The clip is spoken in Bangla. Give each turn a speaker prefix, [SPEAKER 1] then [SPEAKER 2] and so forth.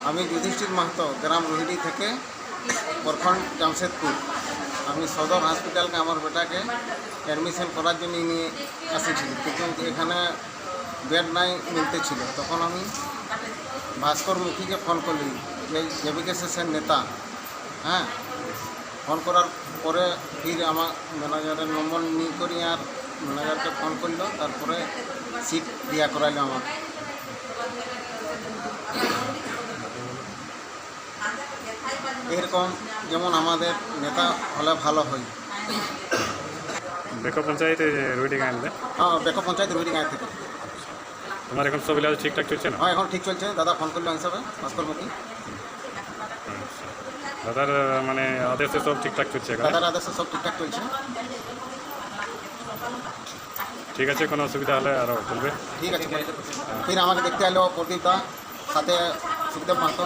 [SPEAKER 1] আমি যুধিষ্ঠির মাহাতো, গ্রাম রোহিড়ি থেকে, প্রখণ্ড জামশেদপুর। আমি সদর হসপিটালকে আমার বেটাকে অ্যাডমিশন করার জন্য নিয়ে আসেছিলি, কিন্তু এখানে বেড নাই মিলতেছিল। তখন আমি ভাস্কর মুখীকে ফোন করলি, যে জেবিকেসের নেতা। হ্যাঁ, ফোন করার পরে ফির আমার ম্যানেজারের নম্বর নিয়ে করি আর ম্যানেজারকে ফোন করলো, তারপরে সিট দিয়া করাইলো আমার। এরকম যেমন আমাদের নেতা হলে ভালো হয়।
[SPEAKER 2] বেকো পঞ্চায়েতে রুইডি গাঁয়ে?
[SPEAKER 1] হ্যাঁ, বেকো পঞ্চায়েত রোহিড়ি গাঁয়ে থেকে।
[SPEAKER 2] তোমার এখন সব ইলাজ ঠিকঠাক চলছে না?
[SPEAKER 1] হ্যাঁ, এখন ঠিক চলছে। দাদা ফোন করলো হিসাবে ভাস্কর মুখী।
[SPEAKER 2] দাদার মানে আদেশে সব ঠিকঠাক চলছে এখন?
[SPEAKER 1] দাদার আদেশে সব ঠিকঠাক চলছে।
[SPEAKER 2] ঠিক আছে, কোনো অসুবিধা হলে আরও বলবে।
[SPEAKER 1] ঠিক আছে। ফির আমাকে দেখতে এলো প্রদীপ দা, সাথে সুখদেব মাহাতো।